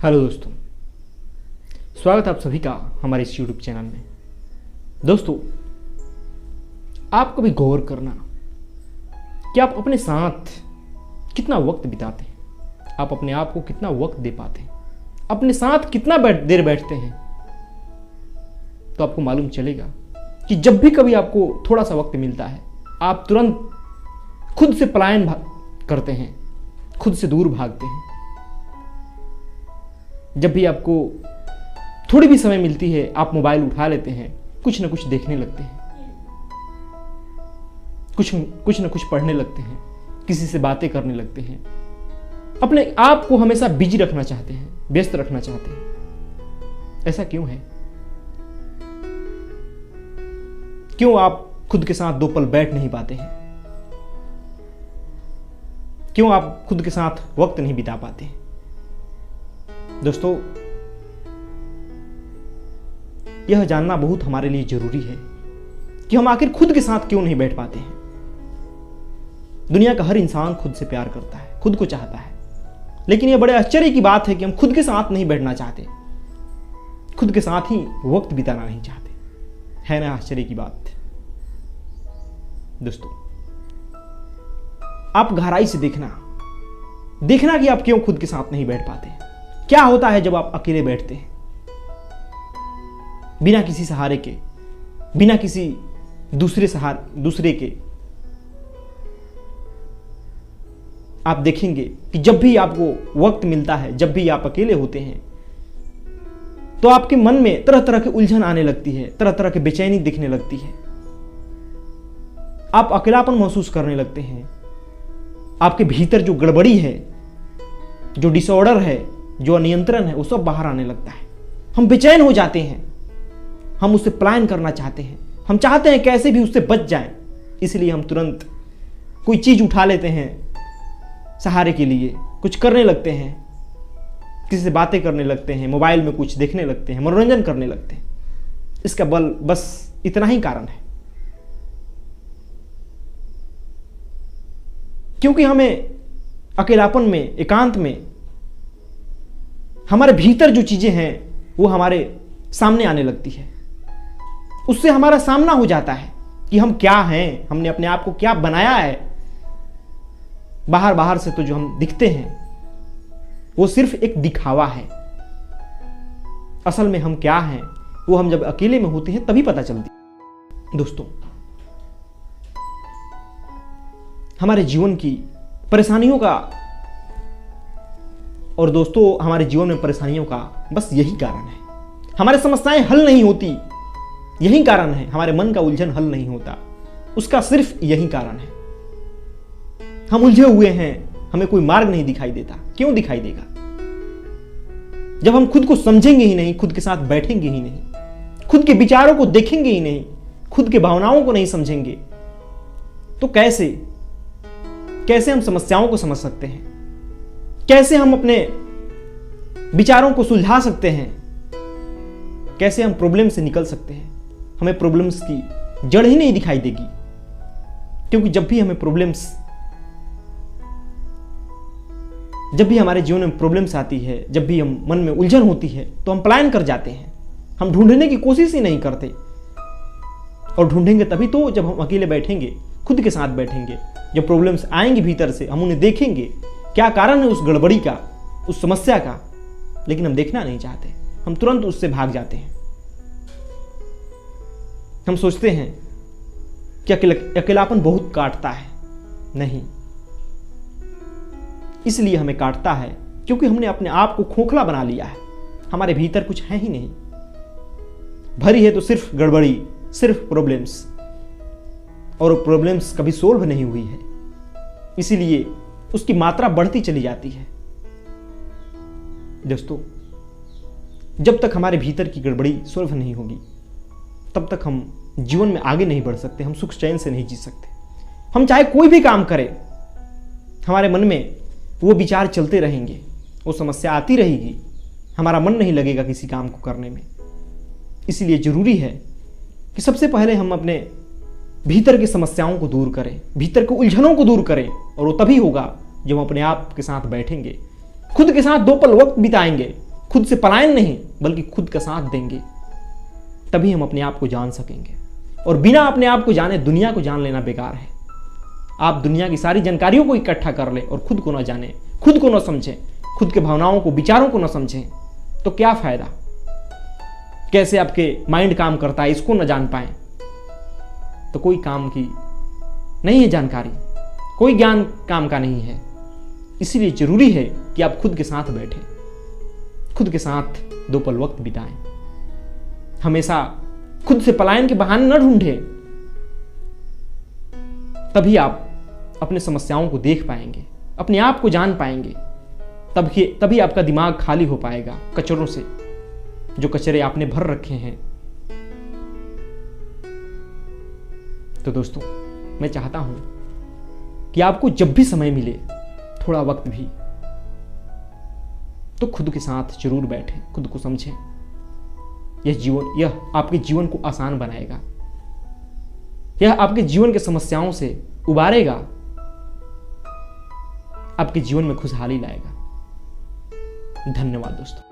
Hello दोस्तों, स्वागत है आप सभी का हमारे इस YouTube चैनल में। दोस्तों, आप कभी गौर करना कि आप अपने साथ कितना वक्त बिताते हैं, आप अपने आप को कितना वक्त दे पाते हैं, अपने साथ कितना देर बैठते हैं, तो आपको मालूम चलेगा कि जब भी कभी आपको थोड़ा सा वक्त मिलता है आप तुरंत खुद से पलायन करते हैं, खुद से दूर भागते हैं। जब भी आपको थोड़ी भी समय मिलती है आप मोबाइल उठा लेते हैं, कुछ न कुछ देखने लगते हैं, कुछ न कुछ पढ़ने लगते हैं, किसी से बातें करने लगते हैं, अपने आप को हमेशा बिजी रखना चाहते हैं, व्यस्त रखना चाहते हैं। ऐसा क्यों है? क्यों आप खुद के साथ 2 पल बैठ नहीं पाते हैं? क्यों आप खुद के साथ वक्त नहीं बिता पाते हैं? दोस्तों, यह जानना बहुत हमारे लिए जरूरी है कि हम आखिर खुद के साथ क्यों नहीं बैठ पाते हैं। दुनिया का हर इंसान खुद से प्यार करता है, खुद को चाहता है, लेकिन यह बड़े आश्चर्य की बात है कि हम खुद के साथ नहीं बैठना चाहते, खुद के साथ ही वक्त बिताना नहीं चाहते। है ना आश्चर्य की बात? दोस्तों, आप गहराई से देखना कि आप क्यों खुद के साथ नहीं बैठ पाते। क्या होता है जब आप अकेले बैठते हैं, बिना किसी सहारे के, बिना किसी दूसरे के? आप देखेंगे कि जब भी आपको वक्त मिलता है, जब भी आप अकेले होते हैं, तो आपके मन में तरह तरह की उलझन आने लगती है, तरह तरह की बेचैनी दिखने लगती है, आप अकेलापन महसूस करने लगते हैं। आपके भीतर जो गड़बड़ी है, जो डिसऑर्डर है, जो अनियंत्रण है, वो सब बाहर आने लगता है। हम बेचैन हो जाते हैं, हम उससे पलायन करना चाहते हैं, हम चाहते हैं कैसे भी उससे बच जाएं। इसलिए हम तुरंत कोई चीज उठा लेते हैं सहारे के लिए, कुछ करने लगते हैं, किसी से बातें करने लगते हैं, मोबाइल में कुछ देखने लगते हैं, मनोरंजन करने लगते हैं। इसका बस इतना ही कारण है, क्योंकि हमें अकेलापन में, एकांत में हमारे भीतर जो चीजें हैं वो हमारे सामने आने लगती है। उससे हमारा सामना हो जाता है कि हम क्या हैं, हमने अपने आप को क्या बनाया है। बाहर से तो जो हम दिखते हैं वो सिर्फ एक दिखावा है। असल में हम क्या हैं वो हम जब अकेले में होते हैं तभी पता चलती है। दोस्तों, हमारे जीवन की परेशानियों का हमारे जीवन में परेशानियों का बस यही कारण है। हमारी समस्याएं हल नहीं होती, यही कारण है। हमारे मन का उलझन हल नहीं होता, उसका सिर्फ यही कारण है। हम उलझे हुए हैं, हमें कोई मार्ग नहीं दिखाई देता। क्यों दिखाई देगा? जब हम खुद को समझेंगे ही नहीं, खुद के साथ बैठेंगे ही नहीं, खुद के विचारों को देखेंगे ही नहीं, खुद के भावनाओं को नहीं समझेंगे, तो कैसे हम समस्याओं को समझ सकते हैं? कैसे हम अपने विचारों को सुलझा सकते हैं? कैसे हम प्रॉब्लम से निकल सकते हैं? हमें प्रॉब्लम्स की जड़ ही नहीं दिखाई देगी, क्योंकि जब भी हमारे जीवन में प्रॉब्लम्स आती है, जब भी हम मन में उलझन होती है, तो हम पलायन कर जाते हैं। हम ढूंढने की कोशिश ही नहीं करते, और ढूंढेंगे तभी तो जब हम अकेले बैठेंगे, खुद के साथ बैठेंगे। जब प्रॉब्लम्स आएंगी भीतर से, हम उन्हें देखेंगे, क्या कारण है उस गड़बड़ी का, उस समस्या का, लेकिन हम देखना नहीं चाहते, हम तुरंत उससे भाग जाते हैं। हम सोचते हैं कि अकेलापन बहुत काटता है। नहीं, इसलिए हमें काटता है क्योंकि हमने अपने आप को खोखला बना लिया है। हमारे भीतर कुछ है ही नहीं, भरी है तो सिर्फ गड़बड़ी, सिर्फ प्रॉब्लम्स, और प्रॉब्लम्स कभी सोल्व नहीं हुई है, इसीलिए उसकी मात्रा बढ़ती चली जाती है। दोस्तों, जब तक हमारे भीतर की गड़बड़ी सोल्व नहीं होगी तब तक हम जीवन में आगे नहीं बढ़ सकते, हम सुख चैन से नहीं जी सकते। हम चाहे कोई भी काम करें, हमारे मन में वो विचार चलते रहेंगे, वो समस्या आती रहेगी, हमारा मन नहीं लगेगा किसी काम को करने में। इसलिए जरूरी है कि सबसे पहले हम अपने भीतर की समस्याओं को दूर करें, भीतर की उलझनों को दूर करें, और वो तभी होगा जब हम अपने आप के साथ बैठेंगे, खुद के साथ 2 पल वक्त बिताएंगे, खुद से पलायन नहीं बल्कि खुद का साथ देंगे, तभी हम अपने आप को जान सकेंगे। और बिना अपने आप को जाने दुनिया को जान लेना बेकार है। आप दुनिया की सारी जानकारियों को इकट्ठा कर ले और खुद को ना जाने, खुद को ना समझें, खुद के भावनाओं को, विचारों को ना समझें, तो क्या फायदा? कैसे आपके माइंड काम करता है इसको ना जान पाए तो कोई काम की नहीं है जानकारी, कोई ज्ञान काम का नहीं है। इसलिए जरूरी है कि आप खुद के साथ बैठें, खुद के साथ 2 पल वक्त बिताएं। हमेशा खुद से पलायन के बहाने न ढूंढें, तभी आप अपने समस्याओं को देख पाएंगे, अपने आप को जान पाएंगे। तभी आपका दिमाग खाली हो पाएगा कचरों से, जो कचरे आपने भर रखे हैं। तो दोस्तों, मैं चाहता हूं कि आपको जब भी समय मिले, थोड़ा वक्त भी, तो खुद के साथ जरूर बैठें, खुद को समझें। यह आपके जीवन को आसान बनाएगा, यह आपके जीवन की समस्याओं से उबारेगा, आपके जीवन में खुशहाली लाएगा। धन्यवाद दोस्तों।